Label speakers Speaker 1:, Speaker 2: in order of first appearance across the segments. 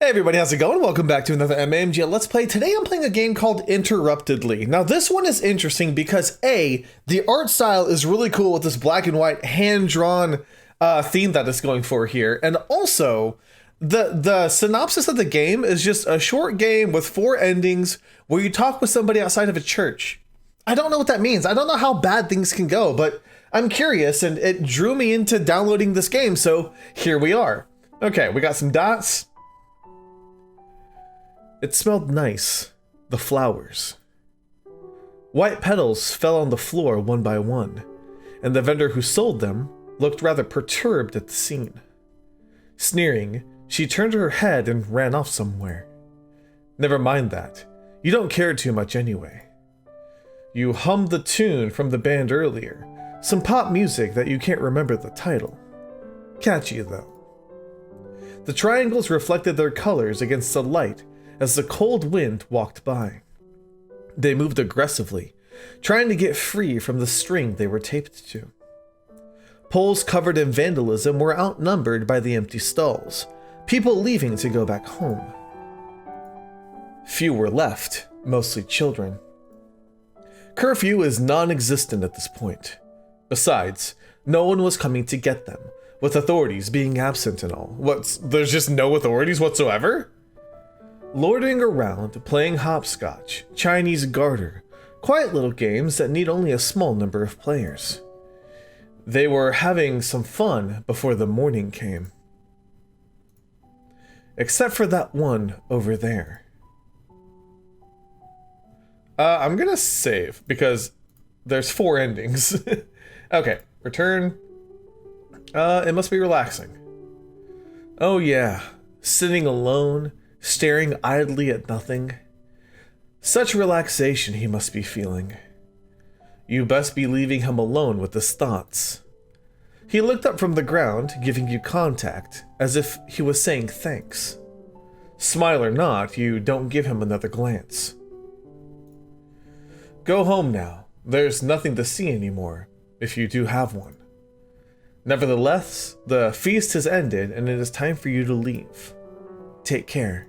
Speaker 1: Hey everybody, how's it going? Welcome back to another MMG Let's Play. Today I'm playing a game called Interruptedly. Now this one is interesting because A, the art style is really cool with this black and white hand-drawn theme that it's going for here. And also, the synopsis of the game is just a short game with 4 endings where you talk with somebody outside of a church. I don't know what that means. I don't know how bad things can go, but I'm curious and it drew me into downloading this game, so here we are. Okay, we got some dots. It smelled nice, the flowers. White petals fell on the floor one by one, and the vendor who sold them looked rather perturbed at the scene. Sneering, she turned her head and ran off somewhere. Never mind that. You don't care too much anyway. You hummed the tune from the band earlier, some pop music that you can't remember the title. Catchy though. The triangles reflected their colors against the light as the cold wind walked by. They moved aggressively, trying to get free from the string they were taped to. Poles covered in vandalism were outnumbered by the empty stalls, people leaving to go back home. Few were left, mostly children. Curfew is non-existent at this point. Besides, no one was coming to get them, with authorities being absent and all. There's just no authorities whatsoever? Lording around, playing hopscotch, Chinese garter, quiet little games that need only a small number of players. They were having some fun before the morning came. Except for that one over there. I'm gonna save, because there's 4 endings. Okay, return. It must be relaxing. Oh yeah, sitting alone, staring idly at nothing. Such relaxation he must be feeling. You best be leaving him alone with his thoughts. He looked up from the ground, giving you contact, as if he was saying thanks. Smile or not, you don't give him another glance. Go home now. There's nothing to see anymore, if you do have one. Nevertheless, the feast has ended and it is time for you to leave. Take care.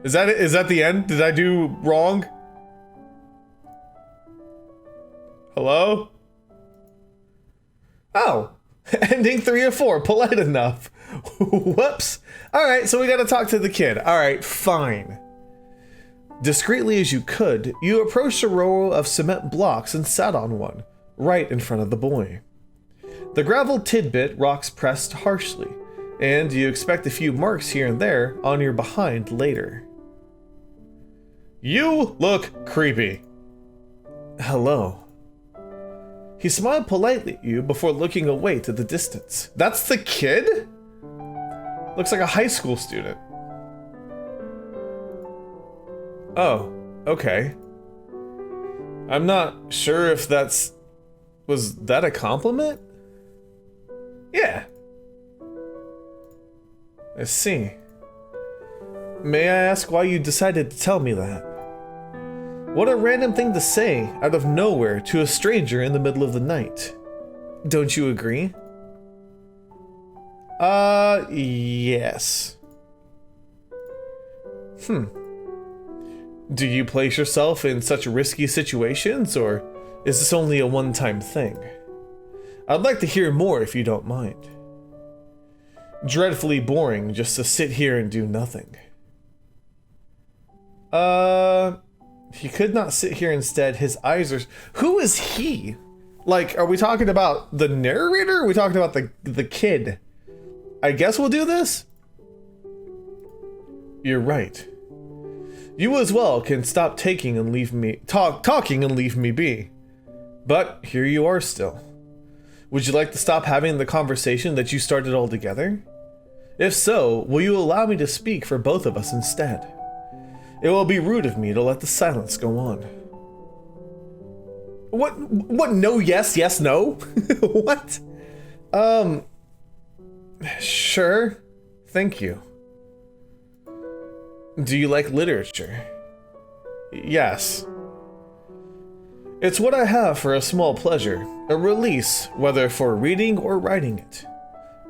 Speaker 1: Is that it? Is that the end? Did I do wrong? Hello? Oh, ending 3 of 4, polite enough. Whoops. Alright, so we gotta talk to the kid. Alright, fine. Discreetly as you could, you approached a row of cement blocks and sat on one, right in front of the boy. The gravel tidbit rocks pressed harshly, and you expect a few marks here and there on your behind later. You look creepy. Hello. He smiled politely at you before looking away to the distance. That's the kid? Looks like a high school student. Oh, okay. I'm not sure if was that a compliment? Yeah. I see. May I ask why you decided to tell me that? What a random thing to say out of nowhere to a stranger in the middle of the night. Don't you agree? Yes. Do you place yourself in such risky situations, or is this only a one-time thing? I'd like to hear more if you don't mind. Dreadfully boring just to sit here and do nothing. He could not sit here instead. His eyes are... Who is he? Like, are we talking about the narrator? Or are we talking about the kid? I guess we'll do this? You're right. You as well can stop talking and leave me be. But here you are still. Would you like to stop having the conversation that you started altogether? If so, will you allow me to speak for both of us instead? It will be rude of me to let the silence go on. What, no, yes, yes, no? What? Sure. Thank you. Do you like literature? Yes. It's what I have for a small pleasure, a release, whether for reading or writing it.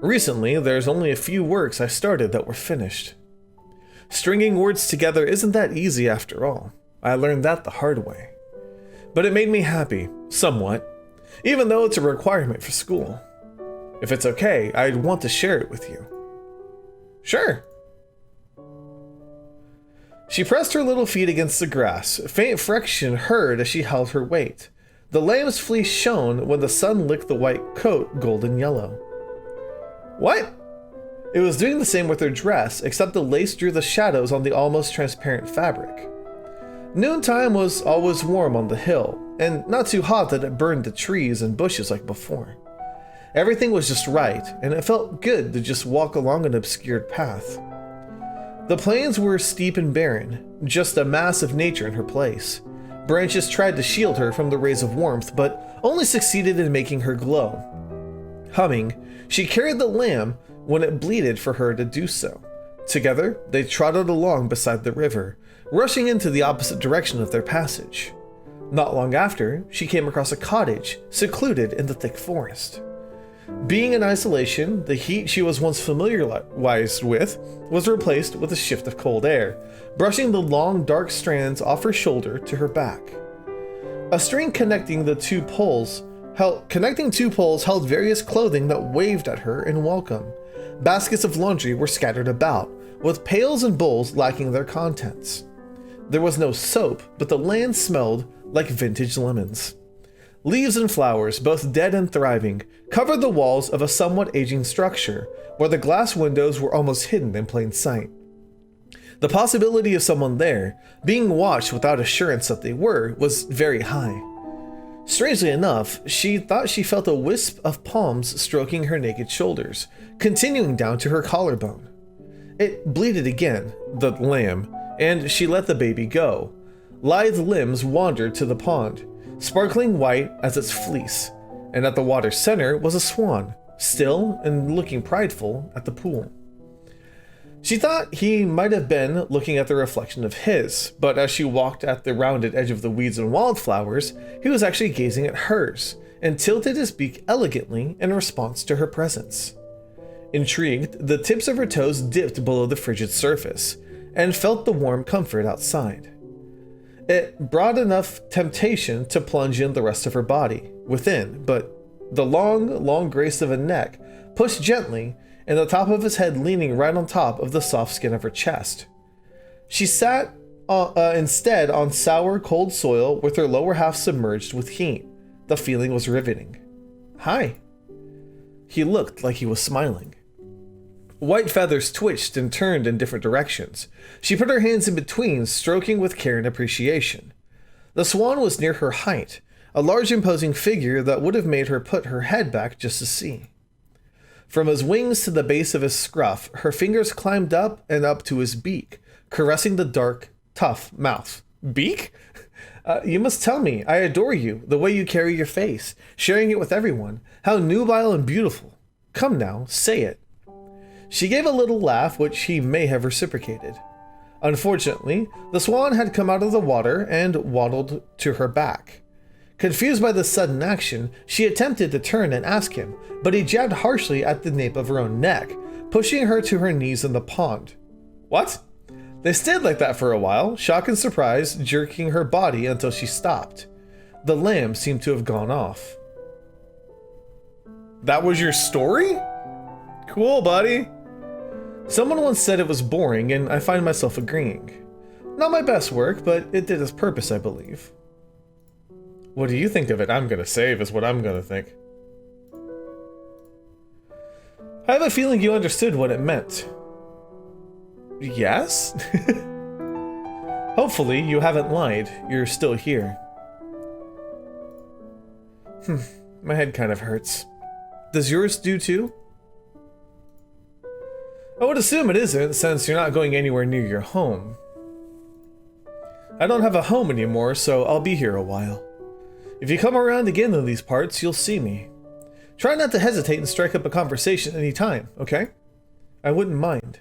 Speaker 1: Recently, there's only a few works I started that were finished. Stringing words together isn't that easy after all. I learned that the hard way. But it made me happy, somewhat, even though it's a requirement for school. If it's okay, I'd want to share it with you. Sure. She pressed her little feet against the grass, faint friction heard as she held her weight. The lamb's fleece shone when the sun licked the white coat golden yellow. What? It was doing the same with her dress, except the lace drew the shadows on the almost transparent fabric. Noontime was always warm on the hill, and not too hot that it burned the trees and bushes like before. Everything was just right, and it felt good to just walk along an obscured path. The plains were steep and barren, just a mass of nature in her place. Branches tried to shield her from the rays of warmth, but only succeeded in making her glow. Humming, she carried the lamb when it bleated for her to do so. Together, they trotted along beside the river, rushing into the opposite direction of their passage. Not long after, she came across a cottage, secluded in the thick forest. Being in isolation, the heat she was once familiarized with was replaced with a shift of cold air, brushing the long, dark strands off her shoulder to her back. A string connecting two poles held various clothing that waved at her in welcome. Baskets of laundry were scattered about, with pails and bowls lacking their contents. There was no soap, but the land smelled like vintage lemons. Leaves and flowers, both dead and thriving, covered the walls of a somewhat aging structure, where the glass windows were almost hidden in plain sight. The possibility of someone there, being watched without assurance that they were, was very high. Strangely enough, she thought she felt a wisp of palms stroking her naked shoulders, continuing down to her collarbone. It bleated again, the lamb, and she let the baby go. Lithe limbs wandered to the pond, sparkling white as its fleece, and at the water's center was a swan, still and looking prideful at the pool. She thought he might have been looking at the reflection of his, but as she walked at the rounded edge of the weeds and wildflowers, he was actually gazing at hers, and tilted his beak elegantly in response to her presence. Intrigued, the tips of her toes dipped below the frigid surface, and felt the warm comfort outside. It brought enough temptation to plunge in the rest of her body, within, but the long grace of a neck pushed gently, and the top of his head leaning right on top of the soft skin of her chest. She sat instead on sour, cold soil with her lower half submerged with heat. The feeling was riveting. Hi. He looked like he was smiling. White feathers twitched and turned in different directions. She put her hands in between, stroking with care and appreciation. The swan was near her height, a large imposing figure that would have made her put her head back just to see. From his wings to the base of his scruff, her fingers climbed up and up to his beak, caressing the dark, tough mouth. Beak? You must tell me. I adore you, the way you carry your face, sharing it with everyone. How nubile and beautiful. Come now, say it. She gave a little laugh, which he may have reciprocated. Unfortunately, the swan had come out of the water and waddled to her back. Confused by this sudden action, she attempted to turn and ask him, but he jabbed harshly at the nape of her own neck, pushing her to her knees in the pond. What? They stayed like that for a while, shock and surprise jerking her body until she stopped. The lamb seemed to have gone off. That was your story? Cool, buddy. Someone once said it was boring, and I find myself agreeing. Not my best work, but it did its purpose, I believe. What do you think of it? I'm gonna save is what I'm gonna think. I have a feeling you understood what it meant. Yes? Hopefully you haven't lied. You're still here. My head kind of hurts. Does yours do too? I would assume it isn't, since you're not going anywhere near your home. I don't have a home anymore, so I'll be here a while. If you come around again in these parts, you'll see me. Try not to hesitate and strike up a conversation any time, okay? I wouldn't mind.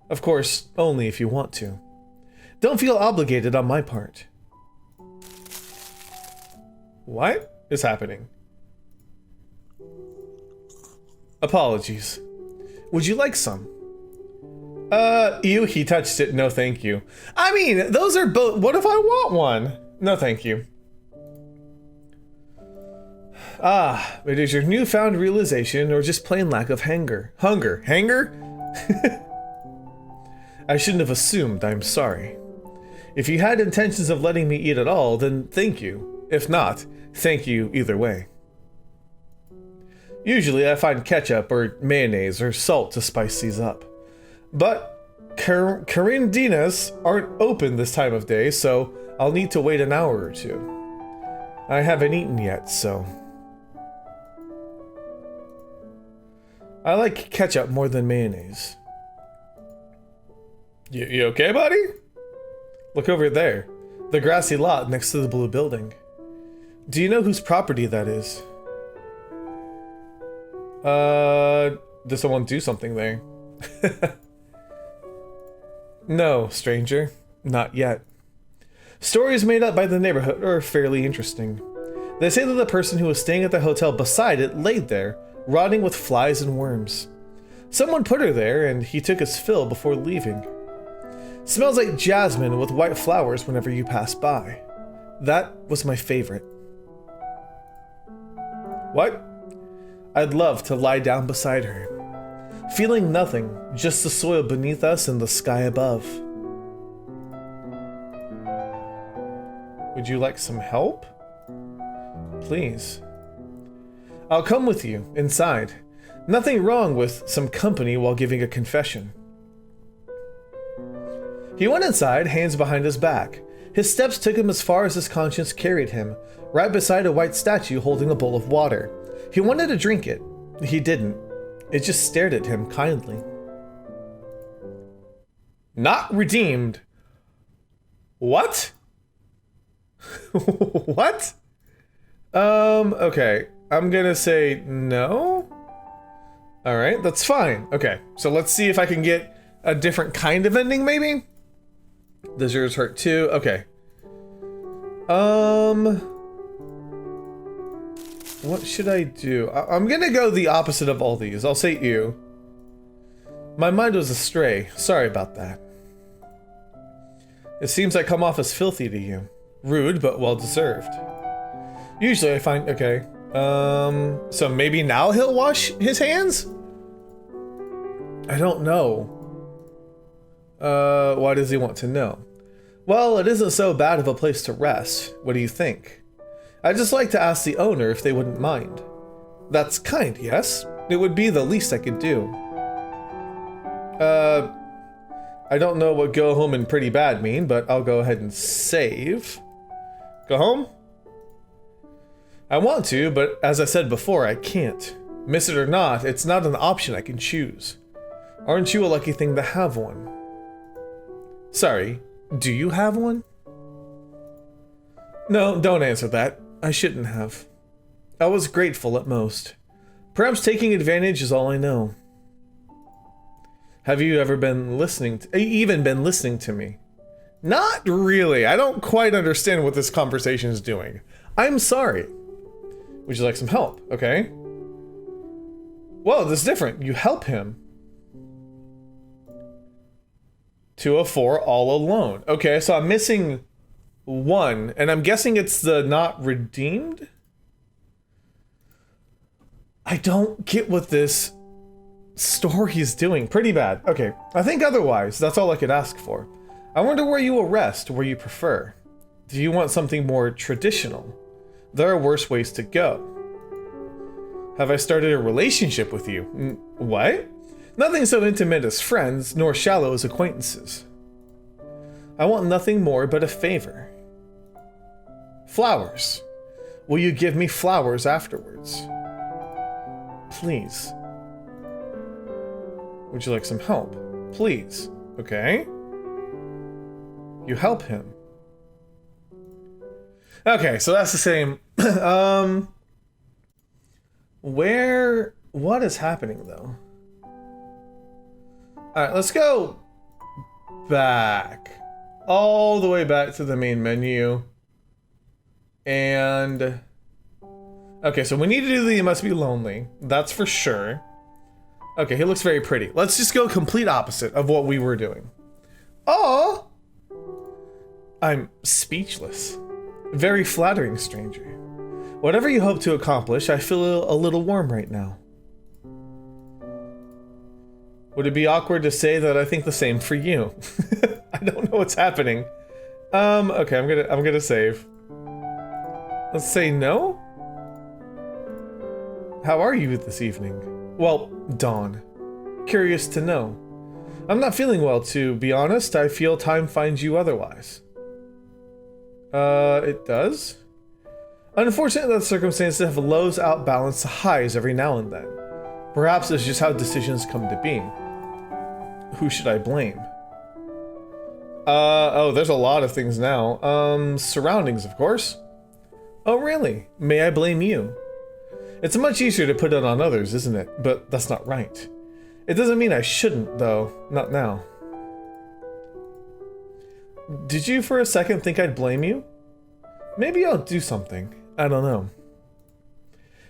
Speaker 1: Of course, only if you want to. Don't feel obligated on my part. What is happening? Apologies. Would you like some? Ew, he touched it. No, thank you. I mean, those are both. What if I want one? No, thank you. Ah, it is your newfound realization or just plain lack of hunger. Hanger? I shouldn't have assumed. I'm sorry. If you had intentions of letting me eat at all, then thank you. If not, thank you either way. Usually I find ketchup or mayonnaise or salt to spice these up. But Carindinas aren't open this time of day, so I'll need to wait an hour or two. I haven't eaten yet, so... I like ketchup more than mayonnaise. You okay, buddy? Look over there. The grassy lot next to the blue building. Do you know whose property that is? Does someone do something there? No, stranger. Not yet. Stories made up by the neighborhood are fairly interesting. They say that the person who was staying at the hotel beside it laid there, rotting with flies and worms. Someone put her there and he took his fill before leaving. Smells like jasmine with white flowers whenever you pass by. That was my favorite. What? I'd love to lie down beside her, feeling nothing, just the soil beneath us and the sky above. Would you like some help? Please. I'll come with you, inside. Nothing wrong with some company while giving a confession. He went inside, hands behind his back. His steps took him as far as his conscience carried him, right beside a white statue holding a bowl of water. He wanted to drink it. He didn't. It just stared at him kindly. Not redeemed. What? What? Okay. I'm gonna say no. Alright, that's fine. Okay, so let's see if I can get a different kind of ending, maybe? Does yours hurt too? Okay. What should I do? I'm gonna go the opposite of all these. I'll say you. My mind was astray. Sorry about that. It seems I come off as filthy to you. Rude, but well-deserved. Usually I find... Okay. So maybe now he'll wash his hands? I don't know. Why does he want to know? Well, it isn't so bad of a place to rest. What do you think? I'd just like to ask the owner if they wouldn't mind. That's kind, yes? It would be the least I could do. I don't know what go home and pretty bad mean, but I'll go ahead and save. Go home? I want to, but as I said before, I can't. Miss it or not, it's not an option I can choose. Aren't you a lucky thing to have one? Sorry, do you have one? No, don't answer that. I shouldn't have. I was grateful at most. Perhaps taking advantage is all I know. Have you ever been listening to me? Not really. I don't quite understand what this conversation is doing. I'm sorry. Would you like some help? Okay. Whoa, this is different. You help him. 2 of 4 all alone. Okay, so I'm missing 1, and I'm guessing it's the not redeemed? I don't get what this story is doing. Pretty bad. Okay, I think otherwise, that's all I could ask for. I wonder where you will rest, where you prefer. Do you want something more traditional? There are worse ways to go. Have I started a relationship with you? What? Nothing so intimate as friends, nor shallow as acquaintances. I want nothing more but a favor. Flowers. Will you give me flowers afterwards? Please. Would you like some help? Please. Okay. You help him. Okay, so that's the same. What is happening though? Alright, let's go back. All the way back to the main menu. And... okay, so we need to do the You Must Be Lonely. That's for sure. Okay, he looks very pretty. Let's just go complete opposite of what we were doing. Oh! I'm speechless. Very flattering, stranger. Whatever you hope to accomplish, I feel a little warm right now. Would it be awkward to say that I think the same for you? I don't know what's happening. Okay, I'm gonna save. Let's say no? How are you this evening? Well, dawn. Curious to know. I'm not feeling well, to be honest. I feel time finds you otherwise. It does? Unfortunately, that circumstances have lows outbalance the highs every now and then. Perhaps it's just how decisions come to be. Who should I blame? Oh, there's a lot of things now. Surroundings, of course. Oh, really? May I blame you? It's much easier to put it on others, isn't it? But that's not right. It doesn't mean I shouldn't, though. Not now. Did you for a second think I'd blame you? Maybe I'll do something. I don't know.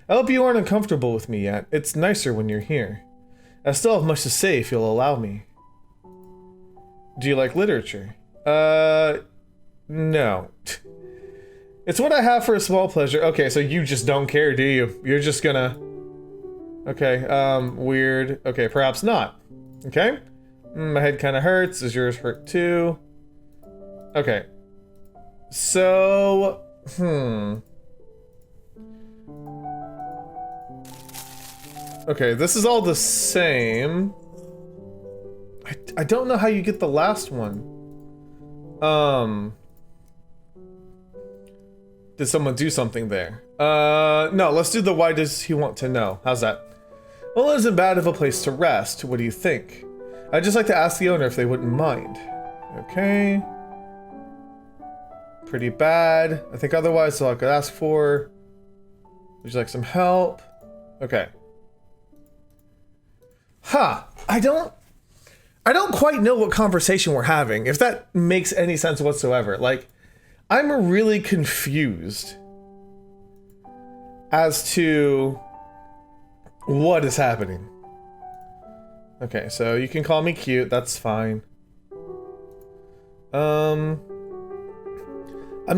Speaker 1: I hope you aren't uncomfortable with me yet. It's nicer when you're here. I still have much to say if you'll allow me. Do you like literature? No. It's what I have for a small pleasure. Okay, so you just don't care, do you? You're just gonna... Okay, weird. Okay, perhaps not. Okay? My head kind of hurts. Does yours hurt too? Okay. So... Okay, this is all the same. I don't know how you get the last one. Did someone do something there? No, let's do the why does he want to know. How's that? Well, it isn't bad of a place to rest. What do you think? I'd just like to ask the owner if they wouldn't mind. Okay. Pretty bad. I think otherwise, so I could ask for. Would you like some help? Okay. Huh. I don't quite know what conversation we're having, if that makes any sense whatsoever. Like, I'm really confused as to what is happening. Okay, so you can call me cute, that's fine. I'm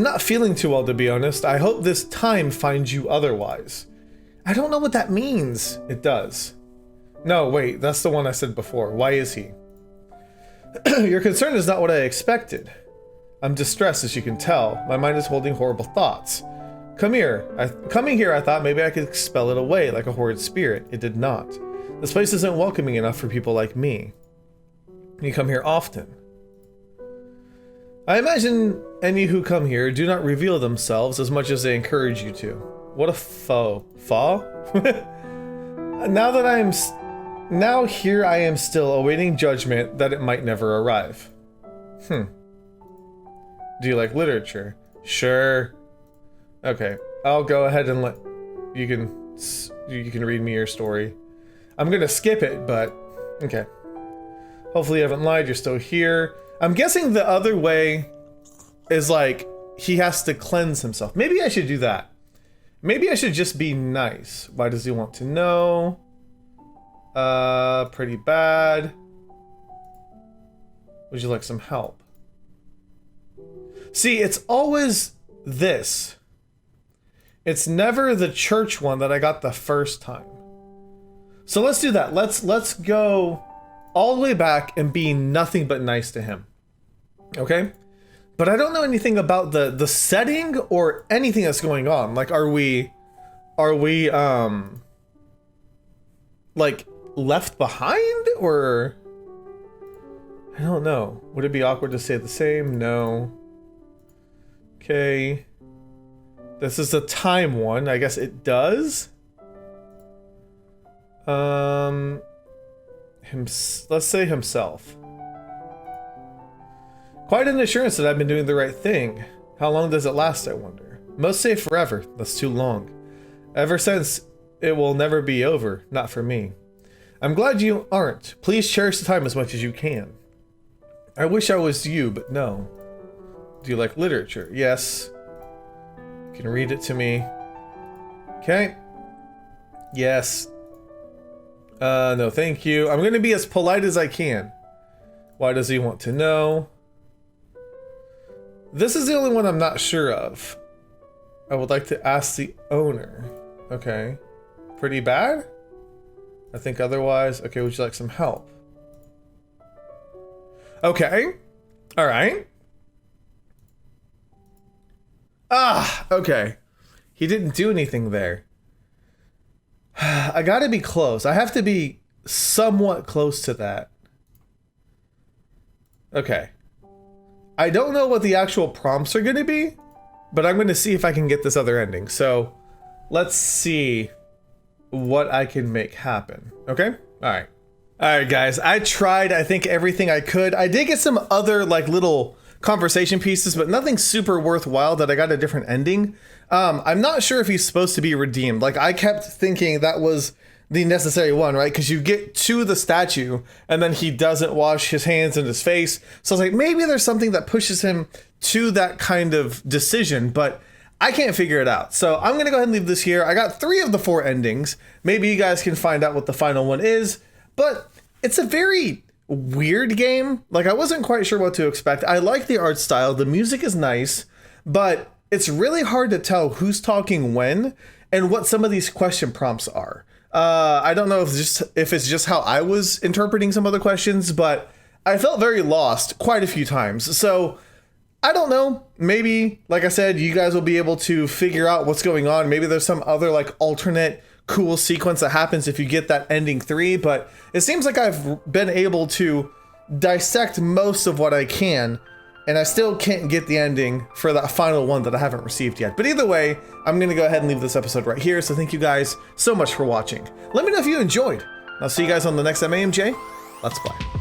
Speaker 1: not feeling too well, to be honest. I hope this time finds you otherwise. I don't know what that means. It does. No, wait, that's the one I said before. Why is he? Your concern is not what I expected. I'm distressed, as you can tell. My mind is holding horrible thoughts. Coming here, I thought maybe I could expel it away like a horrid spirit. It did not. This place isn't welcoming enough for people like me. You come here often. I imagine any who come here do not reveal themselves as much as they encourage you to. What a foe. Fall? Now here I am still awaiting judgment that it might never arrive. Do you like literature? Sure. Okay, I'll go ahead and let you can read me your story. I'm gonna skip it, but okay. Hopefully you haven't lied, you're still here. I'm guessing the other way is like he has to cleanse himself. Maybe I should do that. Maybe I should just be nice. Why does he want to know? Pretty bad. Would you like some help? See, it's always this. It's never the church one that I got the first time. So let's do that. Let's go all the way back and be nothing but nice to him. Okay? But I don't know anything about the setting or anything that's going on. Like, are we like left behind, or I don't know. Would it be awkward to say the same? No. Okay. This is the time one. I guess it does. Let's say himself. Quite an assurance that I've been doing the right thing. How long does it last, I wonder? Most say forever. That's too long. Ever since, it will never be over. Not for me. I'm glad you aren't. Please cherish the time as much as you can. I wish I was you, but no. Do you like literature? Yes. You can read it to me. Okay. Yes. No, thank you. I'm gonna be as polite as I can. Why does he want to know? This is the only one I'm not sure of. I would like to ask the owner. Okay. Pretty bad? I think otherwise. Okay, would you like some help? Okay. Alright. Ah, okay. He didn't do anything there. I gotta be close. I have to be somewhat close to that. Okay. I don't know what the actual prompts are gonna be, but I'm gonna see if I can get this other ending. So, let's see what I can make happen. Okay? Alright. Alright guys, I tried I think everything I could. I did get some other like little conversation pieces, but nothing super worthwhile that I got a different ending. I'm not sure if he's supposed to be redeemed. Like I kept thinking that was the necessary one, right? Because you get to the statue and then he doesn't wash his hands and his face. So I was like, maybe there's something that pushes him to that kind of decision, but I can't figure it out. So I'm gonna go ahead and leave this here. I got 3 of the 4 endings. Maybe you guys can find out what the final one is, but it's a very weird game. Like I wasn't quite sure what to expect. I like the art style. The music is nice, but it's really hard to tell who's talking when and what some of these question prompts are. I don't know if it's just how I was interpreting some of the questions, but I felt very lost quite a few times. So I don't know. Maybe, like I said, you guys will be able to figure out what's going on. Maybe there's some other like alternate cool sequence that happens if you get that ending 3, but it seems like I've been able to dissect most of what I can, and I still can't get the ending for that final one that I haven't received yet. But either way, I'm gonna go ahead and leave this episode right here, so thank you guys so much for watching. Let me know if you enjoyed. I'll see you guys on the next MAMJ. Let's play.